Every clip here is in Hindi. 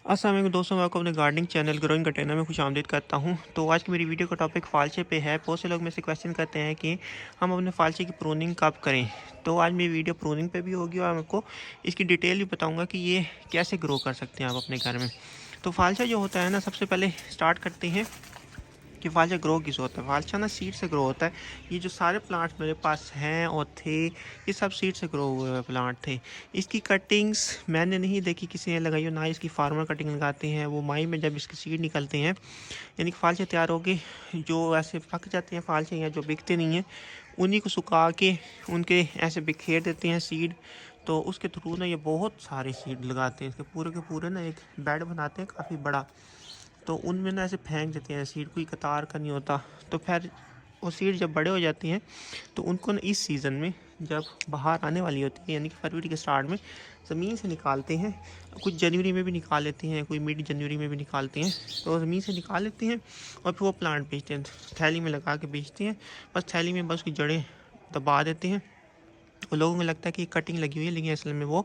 अस्सलाम वालेकुम दोस्तों, मैं आपको अपने गार्डनिंग चैनल ग्रोइंग कंटेनर में खुशामदीद करता हूं। तो आज की मेरी वीडियो का टॉपिक फालचे पे है। बहुत से लोग मेरे से क्वेश्चन करते हैं कि हम अपने फालचे की प्रूनिंग कब करें। तो आज मेरी वीडियो प्रूनिंग पे भी होगी और मैं आपको इसकी डिटेल भी बताऊंगा कि ये कैसे ग्रो कर सकते हैं आप अपने घर में। तो फालचा जो होता है ना, सबसे पहले स्टार्ट करते हैं कि फालचा ग्रो किस होता है। फालचा ना सीड से ग्रो होता है। ये जो सारे प्लांट्स मेरे पास हैं और थे, ये सब सीड से ग्रो हुए हुए प्लांट थे। इसकी कटिंग्स मैंने नहीं देखी किसी ने लगाई हो, ना इसकी फार्मर कटिंग लगाते हैं। वो माई में जब इसके सीड निकलते हैं, यानी कि फालचे तैयार हो गए, जो ऐसे पक जाते हैं फालचे या जो बिकते नहीं हैं, उन्हीं को सुखा के उनके ऐसे बिखेर देते हैं सीड। तो उसके थ्रू ना ये बहुत सारे सीड लगाते हैं, इसके पूरे के पूरे ना एक बेड बनाते हैं काफ़ी बड़ा। तो उनमें ना ऐसे फेंक देते हैं सीड, कोई कतार का नहीं होता। तो फिर वो सीड जब बड़े हो जाते हैं तो उनको ना इस सीज़न में जब बाहर आने वाली होती है, यानी कि फरवरी के स्टार्ट में ज़मीन से निकालते हैं। कुछ जनवरी में भी निकाल लेते हैं, कोई मिड जनवरी में भी निकालते हैं। तो ज़मीन से निकाल लेते हैं और फिर वो प्लांट बेचते हैं, थैली में लगा के बेचते हैं। बस थैली में बस उसकी जड़ें दबा देते हैं। तो लोगों को लगता है कि कटिंग लगी हुई है, लेकिन असल में वो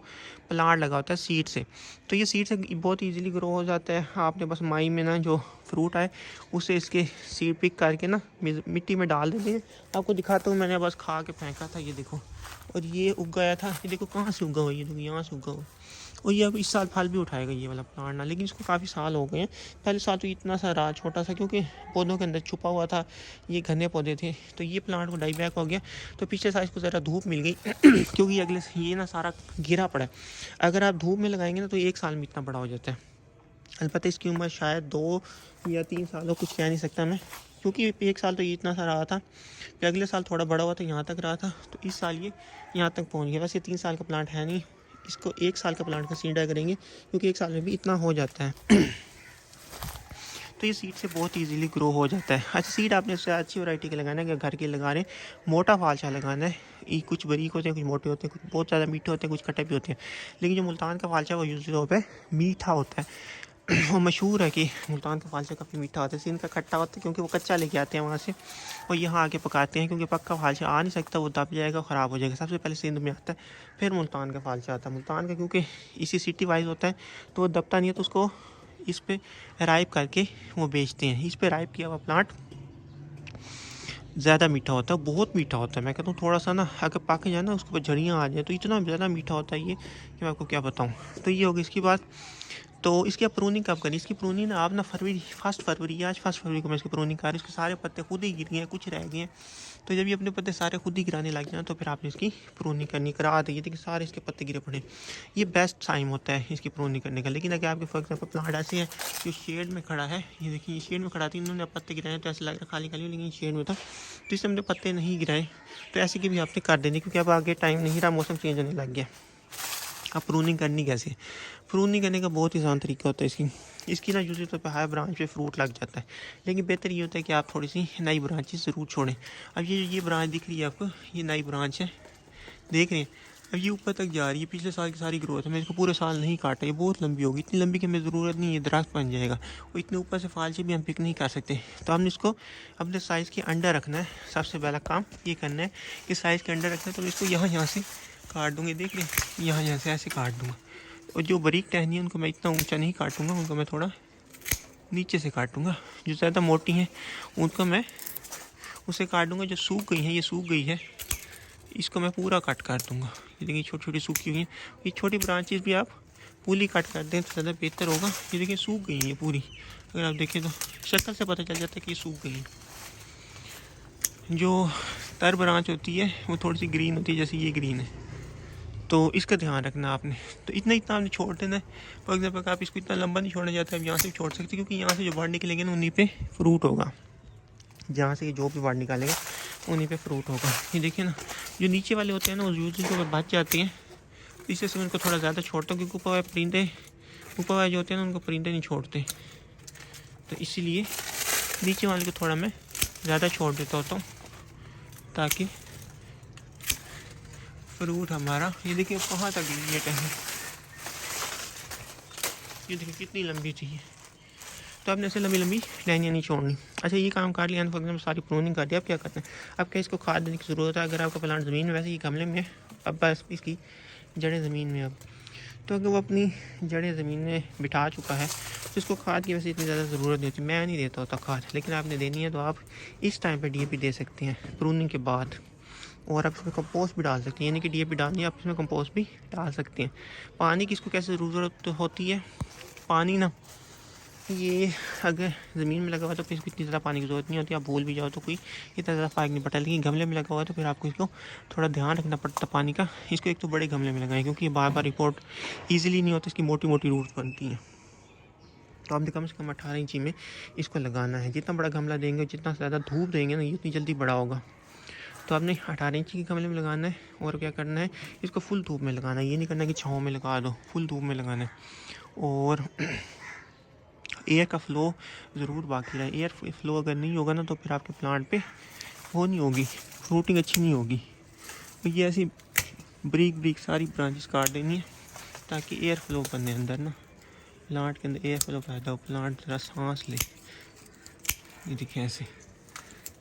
प्लांट लगा होता है सीड से। तो ये सीड से बहुत इजीली ग्रो हो जाता है। आपने बस माई में ना जो फ्रूट आए उसे इसके सीड पिक करके ना मिट्टी में डाल देते हैं। आपको दिखाता हूँ, मैंने बस खा के फेंका था, ये देखो। और ये उग गया था, ये देखो कहाँ से उगा हुआ, ये देखो यहाँ से उगा हुआ। और ये अब इस साल फल भी उठाएगा ये वाला प्लांट ना, लेकिन इसको काफ़ी साल हो गए हैं। पहले साल तो इतना सा रहा छोटा सा, क्योंकि पौधों के अंदर छुपा हुआ था, ये घने पौधे थे। तो ये प्लांट को डाई बैक हो गया। तो पिछले साल इसको ज़रा धूप मिल गई क्योंकि अगले ये ना सारा गिरा पड़ा है। अगर आप धूप में लगाएंगे ना तो 1 साल में इतना बड़ा हो जाता है। अलबत्ता इसकी उम्र शायद 2 या 3 साल हो, कुछ कह नहीं सकता मैं, क्योंकि 1 साल तो ये इतना सा रहा था। फिर अगले साल थोड़ा बड़ा हुआ तो यहाँ तक रहा था। तो इस साल ये यहाँ तक पहुँच गया। वैसे 3 साल का प्लांट है नहीं, इसको 1 साल का प्लांट कंसीडर करेंगे, क्योंकि 1 साल में भी इतना हो जाता है। तो ये सीड से बहुत इजीली ग्रो हो जाता है। अच्छा, सीड आपने इससे अच्छी वैरायटी के लगाना है कि घर के लगा रहे हैं। मोटा फालचा लगाना है। ये कुछ बारीक होते हैं, कुछ मोटे होते हैं, कुछ बहुत ज़्यादा मीठे होते हैं, कुछ खट्टे भी होते हैं। लेकिन जो मुल्तान का फालचा वो यूज़ तौर पर मीठा होता है। वो मशहूर है कि मुल्तान का फालचा काफ़ी मीठा होता है। सिंध का खट्टा होता है, क्योंकि वो कच्चा लेके आते हैं वहाँ से और यहाँ आके पकाते हैं। क्योंकि पक्का फालचा आ नहीं सकता, वो दब जाएगा, ख़राब हो जाएगा। सबसे पहले सिंध में आता है, फिर मुल्तान का फालचा आता है। मुल्तान का क्योंकि इसी सिटी वाइज होता है तो वो दबता नहीं है, तो उसको इस पे राइप करके वो बेचते हैं। इस पे राइप किया हुआ प्लांट ज़्यादा मीठा होता है, बहुत मीठा होता है। मैं कहता हूँ थोड़ा सा ना अगर पक जाए ना, उसके ऊपर झड़ियाँ आ जाए तो इतना ज़्यादा मीठा होता है ये कि मैं आपको क्या बताऊँ। तो ये होगी इसकी बात। तो इसकी आप प्रूनिंग कब करें? इसकी प्रूनिंग ना आप ना फर्स्ट फरवरी, आज 1 फरवरी को मैं इसकी प्रूनिंग कर रही हूँ। इसके सारे पत्ते खुद ही गिर गए हैं, कुछ रह गए हैं। तो जब ये अपने पत्ते सारे खुद ही गिराने लग जाए तो फिर आपने इसकी प्रूनिंग करनी करा दी। देखिए सारे इसके पत्ते गिरे पड़े। ये बेस्ट टाइम होता है इसकी प्रूनिंग करने का। लेकिन अगर आपके फॉर एग्जाम्पल प्लांट ऐसे है जो शेड में खड़ा है, ये देखिए ये शेड में खड़ा था, इन्होंने पत्ते गिराए तो ऐसे लग रहा खाली खाली, लेकिन शेड में था तो इससे हमने पत्ते नहीं गिराए। तो ऐसे की भी आपने कर देनी, क्योंकि अब आगे टाइम नहीं रहा, मौसम चेंज होने लग गया। अब प्रूनिंग करनी कैसे? प्रूनिंग करने का बहुत ही आसान तरीका होता है इसकी ना यूजली तौर पर हाई ब्रांच पे फ्रूट लग जाता है। लेकिन बेहतर ये होता है कि आप थोड़ी सी नई ब्रांचेस ज़रूर छोड़ें। अब ये ब्रांच दिख रही है आपको, ये नई ब्रांच है, देख रहे हैं। अब ये ऊपर तक जा रही है, पिछले साल की सारी ग्रोथ है। मैं इसको पूरे साल नहीं काटा, ये बहुत लंबी होगी, इतनी लंबी कि हमें ज़रूरत नहीं है, दरख्त बन जाएगा। और इतने ऊपर से फालचे भी हम पिक नहीं कर सकते। तो हमने इसको अपने साइज़ के अंडर रखना है। सबसे पहला काम ये करना है कि साइज़ के अंडर रखना है। तो मैं इसको यहाँ से काट दूँगी, देख रहे हैं, यहाँ से ऐसे काट दूँगा। और जो बारीक टहनी है उनको मैं इतना ऊंचा नहीं काटूंगा, उनको मैं थोड़ा नीचे से काटूंगा। जो ज़्यादा मोटी हैं उनको मैं उसे काट दूंगा। जो सूख गई हैं, ये सूख गई है, इसको मैं पूरा कट कर दूंगा। ये देखिए छोटी छोटी सूखी हुई हैं। ये छोटी ब्रांचेस भी आप पूरी कट कर दें तो ज़्यादा बेहतर होगा। ये देखिए सूख गई हैं ये पूरी, अगर आप देखें तो शक्ल से पता चल जाता है कि ये सूख गई है। जो तर ब्रांच होती है वो थोड़ी सी ग्रीन होती है, जैसे ये ग्रीन है, तो इसका ध्यान रखना आपने। तो इतना आपने छोड़ देना है। फॉर एग्जाम्पल आप इसको इतना लंबा नहीं छोड़ना चाहते, अब यहाँ से भी छोड़ सकते, क्योंकि यहाँ से जो बाढ़ निकलेंगे ना उन्हीं पे फ्रूट होगा। जहाँ से जो भी बाढ़ निकालेंगे उन्हीं पे फ्रूट होगा। ये देखिए ना, जो नीचे वाले होते हैं ना वो यूजली तो बच जाते हैं, इससे से उनको थोड़ा ज़्यादा छोड़ता हूँ, क्योंकि ऊपर वाले परिंदे, ऊपर वाले जो होते हैं ना उनको परिंदे नहीं छोड़ते। तो इसीलिए नीचे वाले को थोड़ा मैं ज़्यादा छोड़ देता होता हूँ, ताकि फ्रूट हमारा, ये देखिए कहाँ तक ये टहनी, ये देखिए कितनी लंबी थी। तो आपने ऐसे लंबी लंबी टहनियाँ नहीं छोड़नी। अच्छा, ये काम कर लिया, फॉर एग्जाम्पल सारी प्रूनिंग कर दिया। अब क्या करना है? अब क्या इसको खाद देने की ज़रूरत है? अगर आपका प्लांट ज़मीन में, वैसे ये गमले में, अब बस इसकी जड़ें ज़मीन में। अब तो अगर वो अपनी जड़ें ज़मीन में बिठा चुका है तो इसको खाद की वैसे इतनी ज़्यादा ज़रूरत नहीं होती। मैं नहीं देता होता खाद, लेकिन आपने देनी है तो आप इस टाइम पे डीएपी दे सकते हैं प्रूनिंग के बाद। और आप इसमें कंपोस्ट भी डाल सकते हैं, यानी कि डीएपी डालनी है आप इसमें कंपोस्ट भी डाल सकते हैं। पानी की इसको कैसे ज़रूरत होती है? पानी ना, ये अगर ज़मीन में लगा हुआ तो फिर इसको इतनी ज़्यादा पानी की ज़रूरत नहीं होती। आप भूल भी जाओ तो कोई इतना ज़्यादा फ़र्क नहीं पड़ता, लेकिन गमले में लगा हुआ है तो फिर आपको इसको थोड़ा ध्यान रखना पड़ता पानी का। इसको एक तो बड़े गमले में लगाएं, क्योंकि ये बार बार रिपोर्ट ईजिली नहीं होता, इसकी मोटी मोटी रूट्स बनती हैं। तो आपने कम से कम 18 इंची में इसको लगाना है। जितना बड़ा गमला देंगे, जितना ज़्यादा धूप देंगे ना, ये उतनी जल्दी बड़ा होगा। तो आपने 18 इंची के गमले में लगाना है। और क्या करना है, इसको फुल धूप में लगाना है। ये नहीं करना कि छाँव में लगा दो, फुल धूप में लगाना है। और एयर का फ़्लो ज़रूर बाकी रहे। एयर फ्लो अगर नहीं होगा ना तो फिर आपके प्लांट पे वो नहीं होगी, फ्रूटिंग अच्छी नहीं होगी। तो ये ऐसी ब्रीक ब्रीक सारी ब्रांचेस काट देनी है ताकि एयर फ्लो करने अंदर ना, प्लांट के अंदर एयर फ्लो पैदा हो, प्लांट ज़रा सांस ले। ये देखिए ऐसे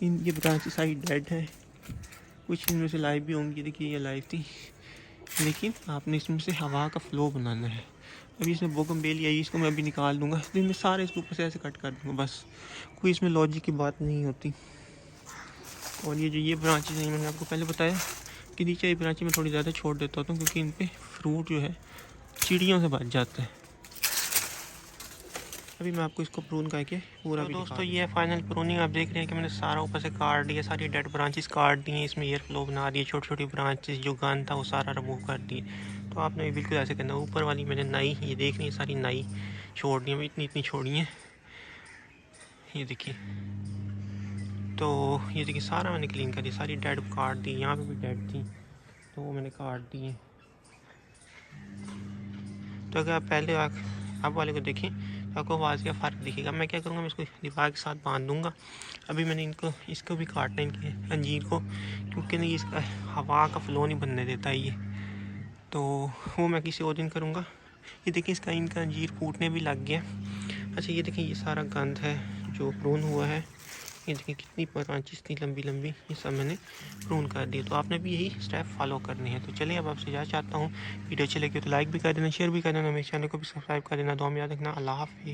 ये ब्रांचेस सारी डेड हैं, कुछ इनमें से लाइव भी होंगी। देखिए ये लाइव थी, लेकिन आपने इसमें से हवा का फ़्लो बनाना है। अभी इसमें बोगनवेलिया आई, इसको मैं अभी निकाल दूंगा, दिन में सारे इसके ऊपर से ऐसे कट कर दूंगा, बस कोई इसमें लॉजिक की बात नहीं होती। और ये जो ये ब्रांचेज हैं, मैंने आपको पहले बताया कि नीचे ये ब्रांचेज में थोड़ी ज़्यादा छोड़ देता हूँ क्योंकि इन पर फ्रूट जो है चिड़ियों से बच जाता है। अभी मैं आपको इसको प्रून करके पूरा भी दोस्तों ये है फाइनल प्रूनिंग। आप देख रहे हैं कि मैंने सारा ऊपर से काट दिया, सारी डेड ब्रांचेस काट दी हैं, इसमें एयर फ्लो बना दिए, छोटी छोटी ब्रांचेस जो गन था वो सारा रिमूव कर दिए। तो आपने भी बिल्कुल ऐसे करना। ऊपर वाली मैंने नई, ये देख रही है सारी नई छोड़ दी, इतनी इतनी छोड़ी हैं, ये देखिए। तो ये देखिए सारा मैंने क्लीन कर दिया, सारी डेड काट दी, यहाँ पे भी डेड थी तो वो मैंने काट दी है। तो अगर आप पहले आप वाले को देखें तो आपको आवाज़ का फ़र्क दिखेगा। मैं क्या करूँगा, मैं इसको दीवार के साथ बांध दूँगा। अभी मैंने इसको भी काटना है, इनके अंजीर को, क्योंकि नहीं इसका हवा का फ़्लो नहीं बनने देता ये, तो वो मैं किसी और दिन करूँगा। ये देखिए इसका इनका अंजीर फूटने भी लग गया। अच्छा ये देखिए ये सारा गंद है जो प्रून हुआ है, ये देखिए कितनी ब्रांचेस थी लंबी लंबी, ये सब मैंने प्रून कर दिया। तो आपने भी यही स्टेप फॉलो करने हैं। तो चलिए अब आपसे इजाज़त चाहता हूँ। वीडियो अच्छी लगी तो लाइक भी कर देना, शेयर भी कर देना, मेरे चैनल को भी सब्सक्राइब कर देना। दुआ में याद रखना। अल्लाह हाफ़िज़।